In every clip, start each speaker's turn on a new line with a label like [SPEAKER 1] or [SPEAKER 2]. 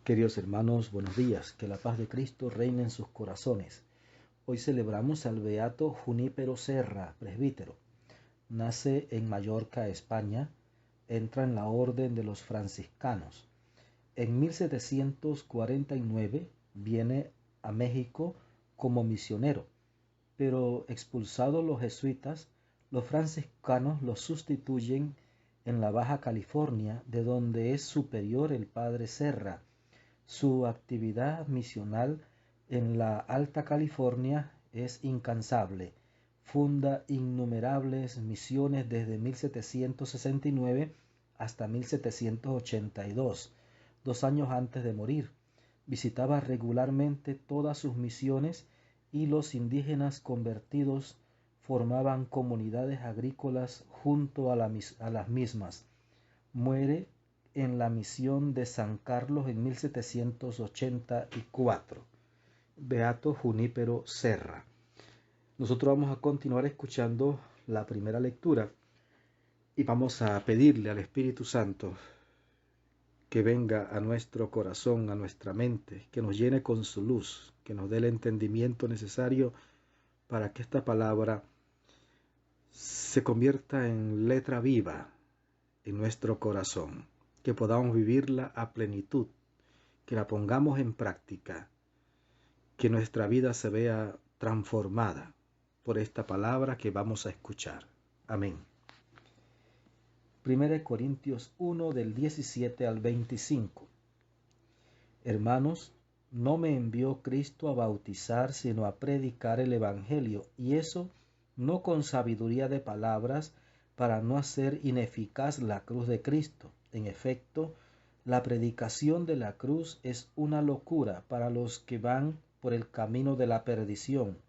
[SPEAKER 1] Queridos hermanos, buenos días. Que la paz de Cristo reine en sus corazones. Hoy celebramos al beato Junípero Serra, presbítero. Nace en Mallorca, España. Entra en la orden de los franciscanos. En 1749 viene a México como misionero, pero expulsados los jesuitas, los franciscanos los sustituyen en la Baja California, de donde es superior el padre Serra. Su actividad misional en la Alta California es incansable. Funda innumerables misiones desde 1769 hasta 1782, 2 años antes de morir. Visitaba regularmente todas sus misiones y los indígenas convertidos formaban comunidades agrícolas junto a las mismas. Muere en la misión de San Carlos en 1784. Beato Junípero Serra. Nosotros vamos a continuar escuchando la primera lectura y vamos a pedirle al Espíritu Santo que venga a nuestro corazón, a nuestra mente, que nos llene con su luz, que nos dé el entendimiento necesario para que esta palabra se convierta en letra viva en nuestro corazón, que podamos vivirla a plenitud, que la pongamos en práctica, que nuestra vida se vea transformada por esta palabra que vamos a escuchar. Amén. 1 Corintios 1 del 17 al 25. Hermanos, no me envió Cristo a bautizar, sino a predicar el Evangelio, y eso no con sabiduría de palabras, para no hacer ineficaz la cruz de Cristo. En efecto, la predicación de la cruz es una locura para los que van por el camino de la perdición.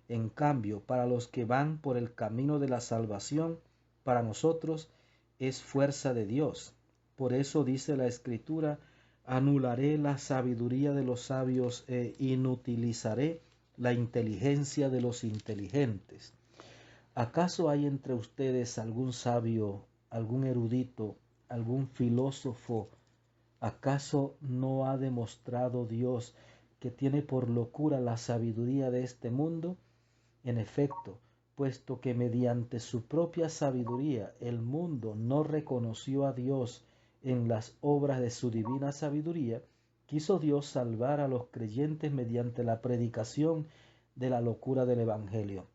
[SPEAKER 1] En cambio, para los que van por el camino de la salvación, para nosotros es fuerza de Dios. Por eso dice la Escritura: anularé la sabiduría de los sabios e inutilizaré la inteligencia de los inteligentes. ¿Acaso hay entre ustedes algún sabio, algún erudito, algún filósofo? ¿Acaso no ha demostrado Dios que tiene por locura la sabiduría de este mundo? En efecto, puesto que mediante su propia sabiduría el mundo no reconoció a Dios en las obras de su divina sabiduría, quiso Dios salvar a los creyentes mediante la predicación de la locura del Evangelio.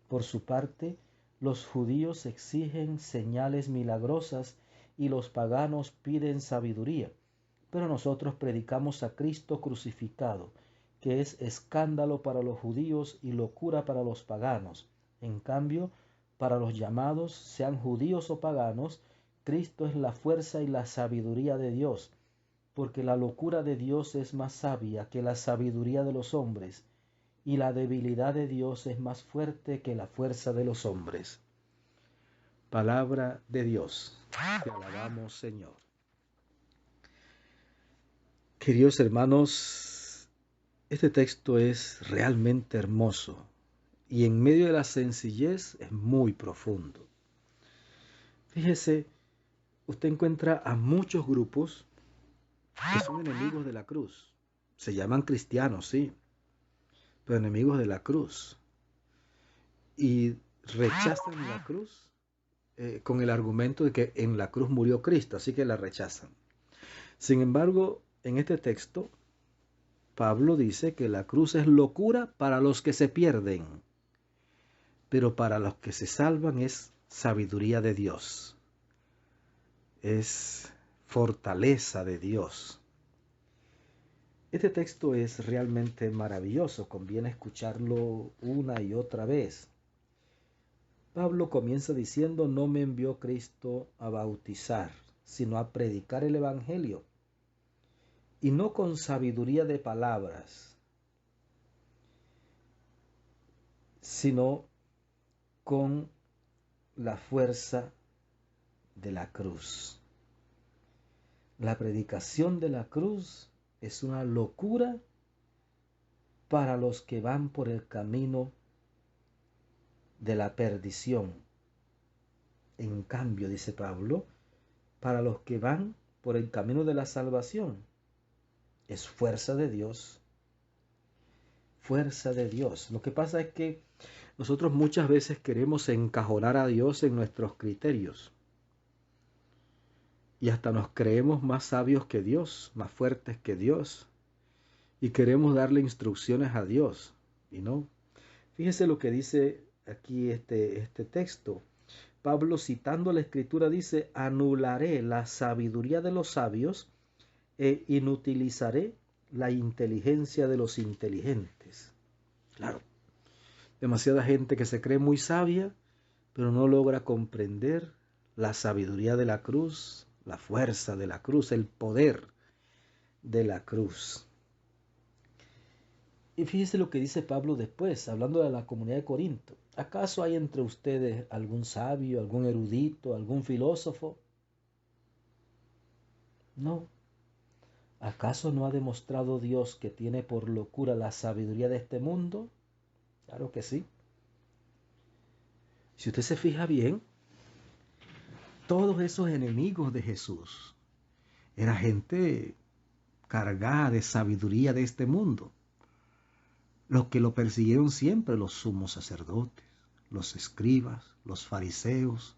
[SPEAKER 1] Por su parte, los judíos exigen señales milagrosas y los paganos piden sabiduría, pero nosotros predicamos a Cristo crucificado, que es escándalo para los judíos y locura para los paganos. En cambio, para los llamados, sean judíos o paganos, Cristo es la fuerza y la sabiduría de Dios, porque la locura de Dios es más sabia que la sabiduría de los hombres, y la debilidad de Dios es más fuerte que la fuerza de los hombres. Palabra de Dios. Te alabamos, Señor. Queridos hermanos, este texto es realmente hermoso y en medio de la sencillez es muy profundo. Fíjese, usted encuentra a muchos grupos que son enemigos de la cruz. Se llaman cristianos, sí, pero enemigos de la cruz. Y rechazan la cruz con el argumento de que en la cruz murió Cristo, así que la rechazan. Sin embargo, en este texto, Pablo dice que la cruz es locura para los que se pierden, pero para los que se salvan es sabiduría de Dios, es fortaleza de Dios. Este texto es realmente maravilloso, conviene escucharlo una y otra vez. Pablo comienza diciendo: no me envió Cristo a bautizar, sino a predicar el Evangelio, y no con sabiduría de palabras, sino con la fuerza de la cruz. La predicación de la cruz es una locura para los que van por el camino de la perdición. En cambio, dice Pablo, para los que van por el camino de la salvación, es fuerza de Dios. Fuerza de Dios. Lo que pasa es que nosotros muchas veces queremos encajonar a Dios en nuestros criterios. Y hasta nos creemos más sabios que Dios, más fuertes que Dios. Y queremos darle instrucciones a Dios. Y no. Fíjese lo que dice aquí este texto. Pablo, citando la Escritura, dice: anularé la sabiduría de los sabios e inutilizaré la inteligencia de los inteligentes. Claro, demasiada gente que se cree muy sabia, pero no logra comprender la sabiduría de la cruz, la fuerza de la cruz, el poder de la cruz. Y fíjese lo que dice Pablo después, hablando de la comunidad de Corinto. ¿Acaso hay entre ustedes algún sabio, algún erudito, algún filósofo? No. ¿Acaso no ha demostrado Dios que tiene por locura la sabiduría de este mundo? Claro que sí. Si usted se fija bien, todos esos enemigos de Jesús era gente cargada de sabiduría de este mundo. Los que lo persiguieron siempre, los sumos sacerdotes, los escribas, los fariseos,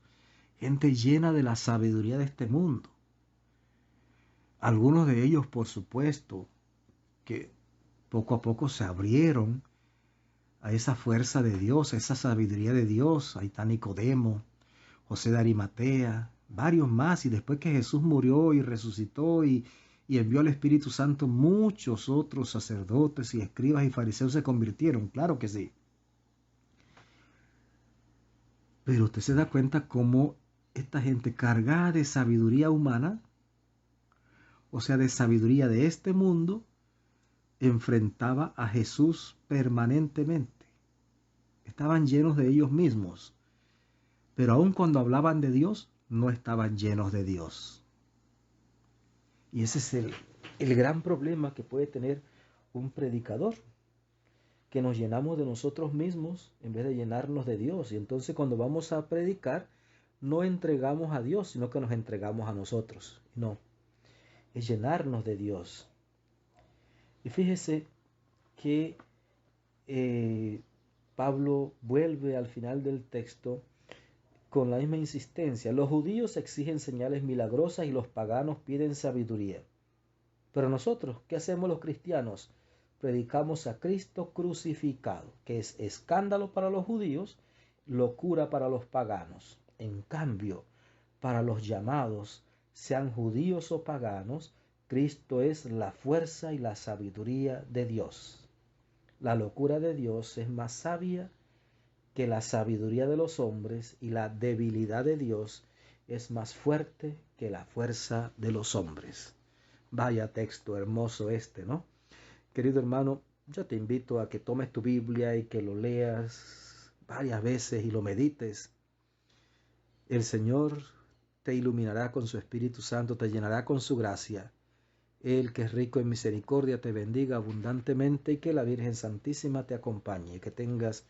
[SPEAKER 1] gente llena de la sabiduría de este mundo. Algunos de ellos, por supuesto, que poco a poco se abrieron a esa fuerza de Dios, a esa sabiduría de Dios. Ahí está Nicodemo, José de Arimatea, varios más. Y después que Jesús murió y resucitó y envió al Espíritu Santo, muchos otros sacerdotes y escribas y fariseos se convirtieron. Claro que sí. Pero usted se da cuenta cómo esta gente cargada de sabiduría humana, o sea, de sabiduría de este mundo, enfrentaba a Jesús permanentemente. Estaban llenos de ellos mismos, pero aun cuando hablaban de Dios, no estaban llenos de Dios. Y ese es el gran problema que puede tener un predicador, que nos llenamos de nosotros mismos en vez de llenarnos de Dios. Y entonces cuando vamos a predicar, no entregamos a Dios, sino que nos entregamos a nosotros. No, es llenarnos de Dios. Y fíjese que Pablo vuelve al final del texto con la misma insistencia. Los judíos exigen señales milagrosas y los paganos piden sabiduría. Pero nosotros, ¿qué hacemos los cristianos? Predicamos a Cristo crucificado, que es escándalo para los judíos, locura para los paganos. En cambio, para los llamados, sean judíos o paganos, Cristo es la fuerza y la sabiduría de Dios. La locura de Dios es más sabia que la sabiduría de los hombres, y la debilidad de Dios es más fuerte que la fuerza de los hombres. Vaya texto hermoso este, ¿no? Querido hermano, yo te invito a que tomes tu Biblia y que lo leas varias veces y lo medites. El Señor te iluminará con su Espíritu Santo, te llenará con su gracia. Él, que es rico en misericordia, te bendiga abundantemente y que la Virgen Santísima te acompañe. Que tengas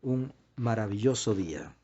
[SPEAKER 1] un maravilloso día.